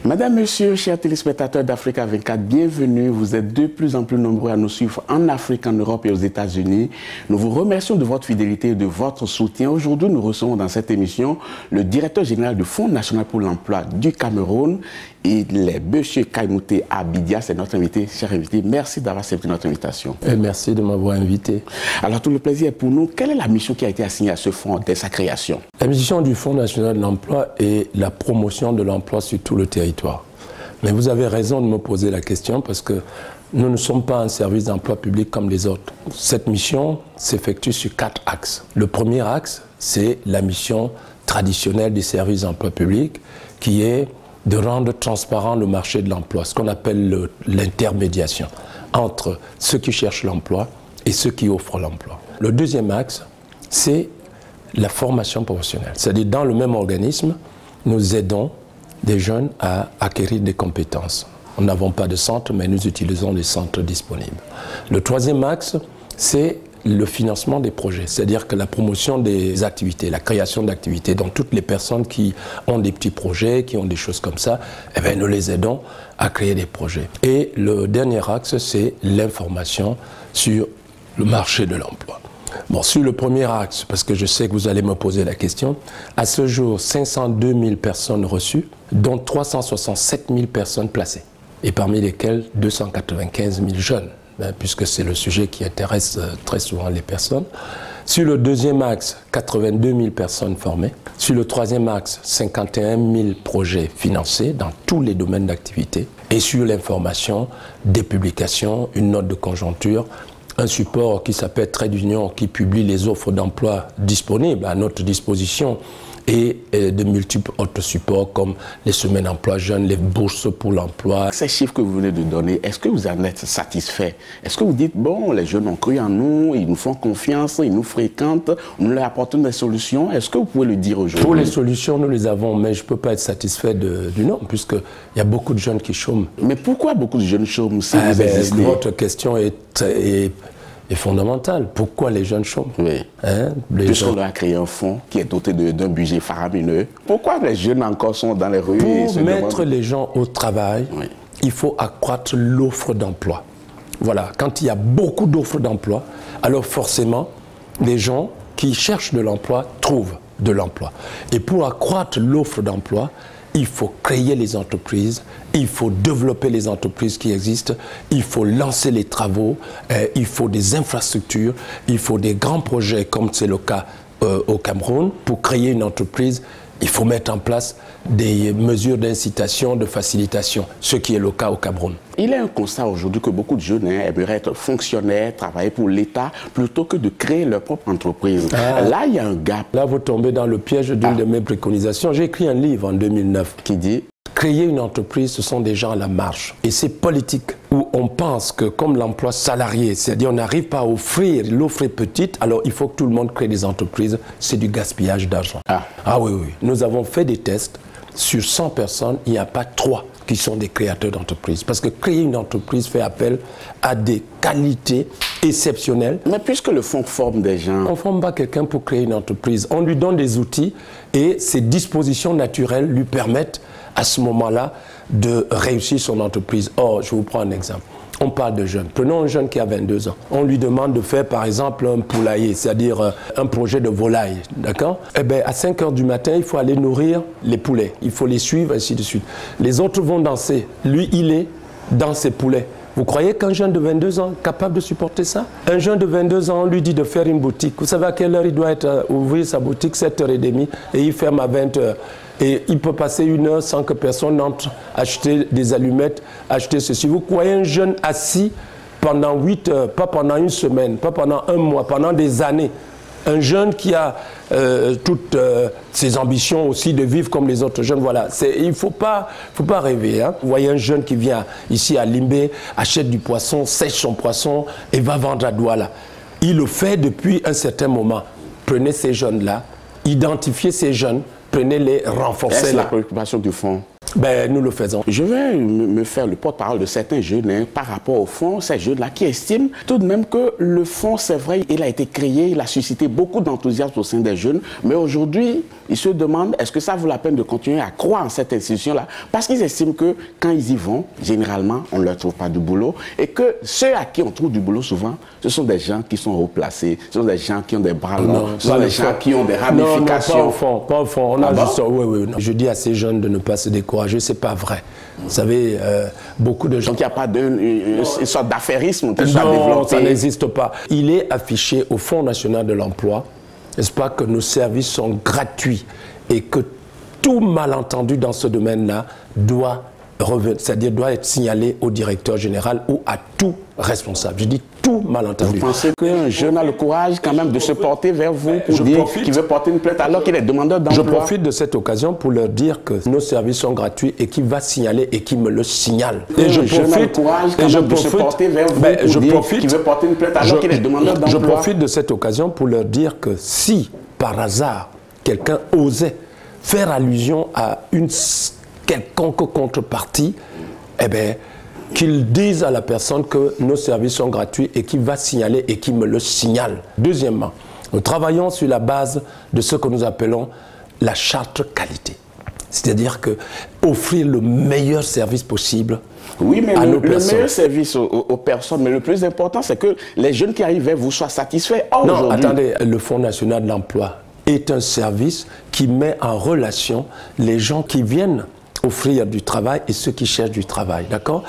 Madame, Monsieur, chers téléspectateurs d'Africa 24, bienvenue. Vous êtes de plus en plus nombreux à nous suivre en Afrique, en Europe et aux États-Unis. Nous vous remercions de votre fidélité et de votre soutien. Aujourd'hui, nous recevons dans cette émission le directeur général du Fonds national pour l'emploi du Cameroun. Il est M. Kaimouté Abidia, c'est notre invité, cher invité. Merci d'avoir accepté notre invitation. Et merci de m'avoir invité. Alors, tout le plaisir est pour nous. Quelle est la mission qui a été assignée à ce fonds dès sa création? La mission du Fonds national de l'emploi est la promotion de l'emploi sur tout le territoire. Mais vous avez raison de me poser la question parce que nous ne sommes pas un service d'emploi public comme les autres. Cette mission s'effectue sur 4 axes. Le premier axe, c'est la mission traditionnelle des services d'emploi public qui est de rendre transparent le marché de l'emploi, ce qu'on appelle l'intermédiation entre ceux qui cherchent l'emploi et ceux qui offrent l'emploi. Le deuxième axe, c'est la formation professionnelle. C'est-à-dire, dans le même organisme, nous aidons des jeunes à acquérir des compétences. Nous n'avons pas de centre, mais nous utilisons des centres disponibles. Le troisième axe, c'est le financement des projets, c'est-à-dire que la promotion des activités, la création d'activités, donc toutes les personnes qui ont des petits projets, qui ont des choses comme ça, eh bien, nous les aidons à créer des projets. Et le dernier axe, c'est l'information sur le marché de l'emploi. Bon, sur le premier axe, parce que je sais que vous allez me poser la question, à ce jour, 502 000 personnes reçues, dont 367 000 personnes placées, et parmi lesquelles 295 000 jeunes, puisque c'est le sujet qui intéresse très souvent les personnes. Sur le deuxième axe, 82 000 personnes formées. Sur le troisième axe, 51 000 projets financés dans tous les domaines d'activité. Et sur l'information, des publications, une note de conjoncture, un support qui s'appelle Trade Union qui publie les offres d'emploi disponibles à notre disposition et de multiples autres supports comme les semaines d'emploi jeunes, les bourses pour l'emploi. Ces chiffres que vous venez de donner, est-ce que vous en êtes satisfait? Est-ce que vous dites, bon, les jeunes ont cru en nous, ils nous font confiance, ils nous fréquentent, nous leur apportons des solutions? Est-ce que vous pouvez le dire aujourd'hui? Pour les solutions, nous les avs mais je ne peux pas être satisfait du nombre, puisqu'il y a beaucoup de jeunes qui chôment. Mais pourquoi beaucoup de jeunes chôment si vous existez? Votre question est fondamentale. Pourquoi les jeunes chôment? Oui. Puisqu'on a créé un fonds qui est doté d'un budget faramineux. Pourquoi les jeunes encore sont dans les rues? Pour mettre les gens au travail, oui, il faut accroître l'offre d'emploi. Voilà. Quand il y a beaucoup d'offres d'emploi, alors forcément, les gens qui cherchent de l'emploi trouvent de l'emploi. Et pour accroître l'offre d'emploi, il faut créer les entreprises, il faut développer les entreprises qui existent, il faut lancer les travaux, il faut des infrastructures, il faut des grands projets comme c'est le cas au Cameroun. Pour créer une entreprise, il faut mettre en place des mesures d'incitation, de facilitation, ce qui est le cas au Cameroun. Il y a un constat aujourd'hui que beaucoup de jeunes aimeraient être fonctionnaires, travailler pour l'État, plutôt que de créer leur propre entreprise. Là, il y a un gap. Là, vous tombez dans le piège d'une de mes préconisations. J'ai écrit un livre en 2009 qui dit « Créer une entreprise, ce sont des gens à la marge. » Et c'est politique où on pense que comme l'emploi salarié, c'est-à-dire on n'arrive pas à offrir, l'offre est petite, alors il faut que tout le monde crée des entreprises. C'est du gaspillage d'argent. Ah oui, oui. Nous avons fait des tests. Sur 100 personnes, il n'y a pas 3 qui sont des créateurs d'entreprises. Parce que créer une entreprise fait appel à des qualités exceptionnelles. Mais puisque le fonds forme des gens... On ne forme pas quelqu'un pour créer une entreprise. On lui donne des outils et ses dispositions naturelles lui permettent à ce moment-là de réussir son entreprise. Or, je vous prends un exemple. On parle de jeunes. Prenons un jeune qui a 22 ans. On lui demande de faire, par exemple, un poulailler, c'est-à-dire un projet de volaille. D'accord? Eh bien, à 5 h du matin, il faut aller nourrir les poulets. Il faut les suivre, ainsi de suite. Les autres vont danser. Lui, il est dans ses poulets. Vous croyez qu'un jeune de 22 ans est capable de supporter ça? Un jeune de 22 ans, on lui dit de faire une boutique. Vous savez à quelle heure il doit ouvrir sa boutique? 7h30 et il ferme à 20 h. Et il peut passer 1 heure sans que personne n'entre acheter des allumettes, acheter ceci. Vous croyez un jeune assis pendant 8 heures, pas pendant une semaine, pas pendant un mois, pendant des années. Un jeune qui a toutes ses ambitions aussi de vivre comme les autres jeunes. Voilà, il ne faut pas rêver. Hein. Vous voyez un jeune qui vient ici à Limbé, achète du poisson, sèche son poisson et va vendre à Douala. Il le fait depuis un certain moment. Prenez ces jeunes-là, identifiez ces jeunes, prenez-les, renforcez-les. C'est la préoccupation du fonds. Ben, nous le faisons. Je vais me faire le porte-parole de certains jeunes par rapport au fonds, ces jeunes-là qui estiment tout de même que le fonds, c'est vrai, il a été créé, il a suscité beaucoup d'enthousiasme au sein des jeunes, mais aujourd'hui, ils se demandent est-ce que ça vaut la peine de continuer à croire en cette institution-là, parce qu'ils estiment que quand ils y vont, généralement, on ne leur trouve pas du boulot, et que ceux à qui on trouve du boulot souvent, ce sont des gens qui sont haut placés, ce sont des gens qui ont des bras longs, ce sont des gens qui ont des ramifications. Non, pas au fond. On a juste... Oui, non. Je dis à ces jeunes de ne pas se décourager, c'est pas vrai. Vous savez, beaucoup de gens... Donc il n'y a pas une sorte d'affairisme qui soit développé. Ça n'existe pas. Il est affiché au Fonds national de l'emploi, n'est-ce pas, que nos services sont gratuits et que tout malentendu dans ce domaine-là doit être signalé au directeur général ou à tout responsable. Je dis tout malentendu. Vous pensez qu'un jeune a le courage quand même de se porter vers vous pour dire qu'il veut porter une plainte alors qu'il est demandeur d'emploi? Je profite de cette occasion pour leur dire que nos services sont gratuits et qu'il va signaler et qu'il me le signale. Et je profite de se porter vers vous pour dire qu'il veut porter une plainte alors qu'il est demandeur d'emploi. Je profite de cette occasion pour leur dire que si, par hasard, quelqu'un osait faire allusion à une quelconque contrepartie, eh bien, qu'il dise à la personne que nos services sont gratuits et qu'il va signaler et qu'il me le signale. Deuxièmement, nous travaillons sur la base de ce que nous appelons la charte qualité. C'est-à-dire que offrir le meilleur service possible à nos personnes. Le meilleur service aux personnes, mais le plus important, c'est que les jeunes qui arrivent vers vous soient satisfaits. Non, attendez, le Fonds national de l'emploi est un service qui met en relation les gens qui viennent offrir du travail et ceux qui cherchent du travail, d'accord?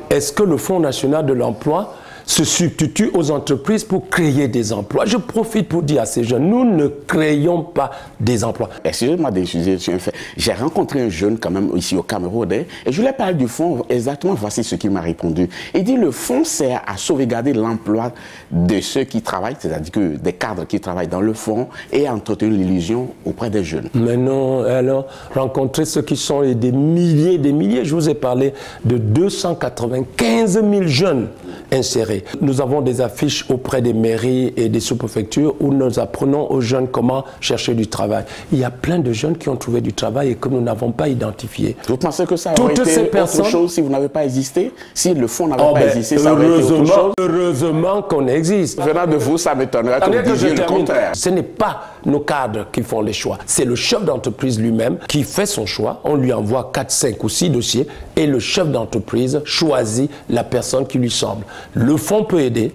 Est-ce que le Fonds national de l'emploi se substitue aux entreprises pour créer des emplois? Je profite pour dire à ces jeunes, nous ne créons pas des emplois. Excusez-moi d'insister sur un fait. J'ai rencontré un jeune quand même ici au Cameroun et je lui ai parlé du fonds. Exactement, voici ce qu'il m'a répondu. Il dit le fonds sert à sauvegarder l'emploi de ceux qui travaillent, c'est-à-dire que des cadres qui travaillent dans le fonds et à entretenir l'illusion auprès des jeunes. Mais non, alors rencontrer ceux qui sont des milliers, je vous ai parlé de 295 000 jeunes insérés. Nous avons des affiches auprès des mairies et des sous-préfectures où nous apprenons aux jeunes comment chercher du travail. Il y a plein de jeunes qui ont trouvé du travail et que nous n'avons pas identifié. Vous pensez que ça aurait été autre chose si vous n'avez pas existé? Si le fonds n'avait pas existé, ça aurait été autre chose? Heureusement qu'on existe. Venant de vous, ça m'étonnerait que vous disiez le contraire. Ce n'est pas nos cadres qui font les choix. C'est le chef d'entreprise lui-même qui fait son choix. On lui envoie 4, 5 ou 6 dossiers et le chef d'entreprise choisit la personne qui lui semble. Le fonds peut aider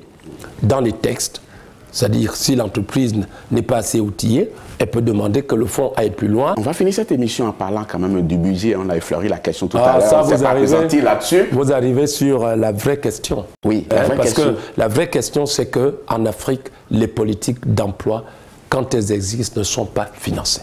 dans les textes, c'est-à-dire si l'entreprise n'est pas assez outillée, elle peut demander que le fonds aille plus loin. On va finir cette émission en parlant quand même du budget. On a effleuré la question tout à l'heure. Vous arrivez sur la vraie question. Oui, parce que la vraie question, c'est qu'en Afrique, les politiques d'emploi, quand elles existent, ne sont pas financées.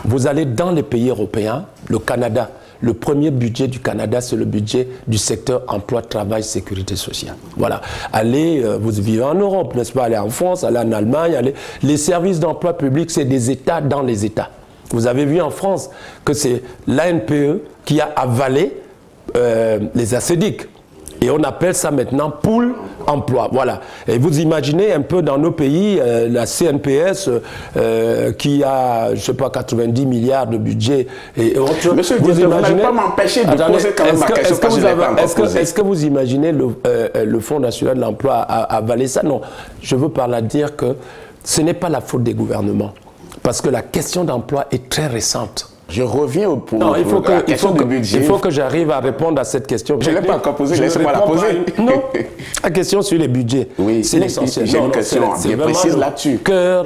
Vous allez dans les pays européens, le Canada. Le premier budget du Canada, c'est le budget du secteur emploi, travail, sécurité sociale. Voilà. Allez, vous vivez en Europe, n'est-ce pas? Allez en France, allez en Allemagne. Les services d'emploi public, c'est des États dans les États. Vous avez vu en France que c'est l'ANPE qui a avalé les ACEDIC. Et on appelle ça maintenant pool emploi. Voilà. Et vous imaginez un peu dans nos pays, la CNPS qui a, je ne sais pas, 90 milliards de budget. Et autres. Monsieur le directeur, vous n'allez pas m'empêcher de poser quand même ma question parce que je n'ai pas encore posé. Est-ce que vous imaginez le Fonds national de l'emploi avaler ça? Non. Je veux par là dire que ce n'est pas la faute des gouvernements. Parce que la question d'emploi est très récente. Je reviens au point. Non, il faut que j'arrive à répondre à cette question. Je ne l'ai pas encore posée, laissez-moi la poser. Non, la question sur les budgets, oui, c'est l'essentiel. J'ai une question bien précise là-dessus.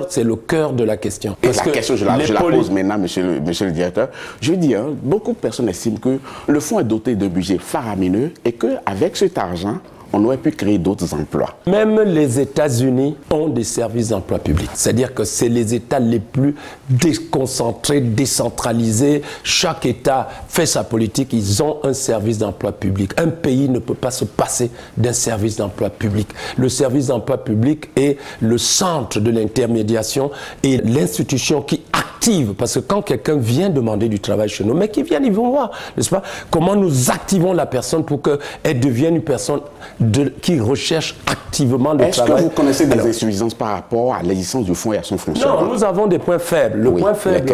C'est le cœur de la question. Et la question, je la pose maintenant, monsieur le directeur. Je veux dire, beaucoup de personnes estiment que le fonds est doté d'un budget faramineux et qu'avec cet argent, on aurait pu créer d'autres emplois. Même les États-Unis ont des services d'emploi public. C'est-à-dire que c'est les États les plus déconcentrés, décentralisés. Chaque État fait sa politique, ils ont un service d'emploi public. Un pays ne peut pas se passer d'un service d'emploi public. Le service d'emploi public est le centre de l'intermédiation et l'institution qui acte active, parce que quand quelqu'un vient demander du travail chez nous, mais qu'ils viennent, ils vont voir, n'est-ce pas, comment nous activons la personne pour qu'elle devienne une personne qui recherche activement le travail. Est-ce que vous connaissez des insuffisances par rapport à l'existence du fonds et à son fonctionnement? Non, nous avons des points faibles. Le point faible,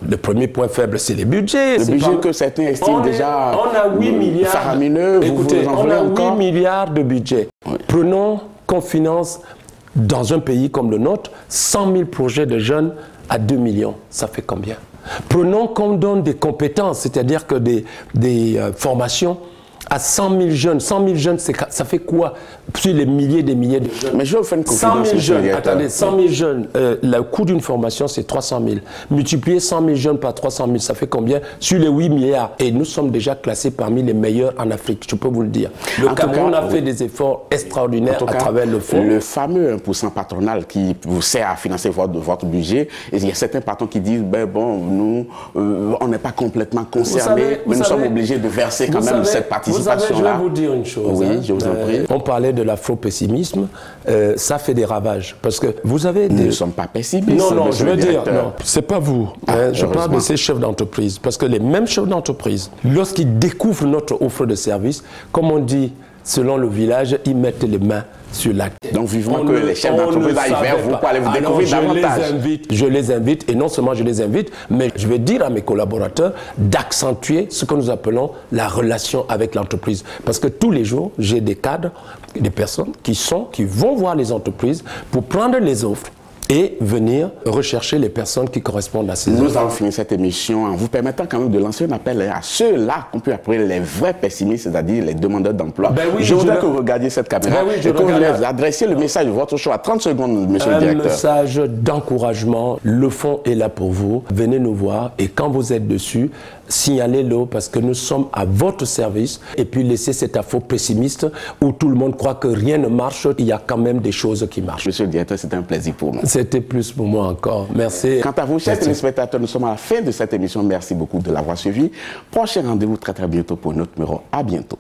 le premier point faible, c'est les budgets. Le budget que certains estiment déjà on a 8 milliards. Faramineux, Écoutez, on a 8 milliards de budget. Oui. Prenons qu'on finance dans un pays comme le nôtre 100 000 projets de jeunes à 2 millions. Ça fait combien? Prenons qu'on donne des compétences, c'est-à-dire que des formations à 100 000 jeunes. 100 000 jeunes, ça fait quoi sur les milliers des milliers de jeunes? Mais je vais vous faire une confidence. 100 000 jeunes, attendez, 100 000 jeunes, le coût d'une formation, c'est 300 000. Multiplier 100 000 jeunes par 300 000, ça fait combien sur les 8 milliards? Et nous sommes déjà classés parmi les meilleurs en Afrique, je peux vous le dire. Le Cameroun a fait des efforts extraordinaires à travers le fonds. Le fameux 1% patronal qui vous sert à financer votre budget, et il y a certains patrons qui disent, ben bon, nous, on n'est pas complètement concernés, mais nous sommes obligés de verser quand même cette participation. Vous savez, je vais vous dire une chose. Oui, je vous en prie. On parlait de l'afro-pessimisme, ça fait des ravages. Parce que vous avez Nous ne sommes pas pessimistes. Non, je veux dire, non, c'est pas vous. Je parle de ces chefs d'entreprise. Parce que les mêmes chefs d'entreprise, lorsqu'ils découvrent notre offre de service, comme on dit, selon le village, ils mettent les mains sur la tête. Donc vivement que les chefs d'entreprise aillent vers vous pour aller vous découvrir davantage. Je les invite, et non seulement je les invite, mais je vais dire à mes collaborateurs d'accentuer ce que nous appelons la relation avec l'entreprise. Parce que tous les jours, j'ai des cadres, des personnes qui vont voir les entreprises pour prendre les offres et venir rechercher les personnes qui correspondent à ces offres. Nous allons finir cette émission en vous permettant quand même de lancer un appel à ceux-là qu'on peut appeler les vrais pessimistes, c'est-à-dire les demandeurs d'emploi. Ben oui, je voudrais que vous regardiez cette caméra et que vous leur adressiez le message de votre choix. 30 secondes, monsieur le directeur. Un message d'encouragement. Le fonds est là pour vous. Venez nous voir et quand vous êtes dessus, signalez-le parce que nous sommes à votre service et puis laissez cet info pessimiste où tout le monde croit que rien ne marche. Il y a quand même des choses qui marchent. Monsieur le directeur, c'était un plaisir pour nous. C'était plus pour moi encore. Merci. Quant à vous, chers téléspectateurs, nous sommes à la fin de cette émission. Merci beaucoup de l'avoir suivi. Prochain rendez-vous très bientôt pour un autre numéro. À bientôt.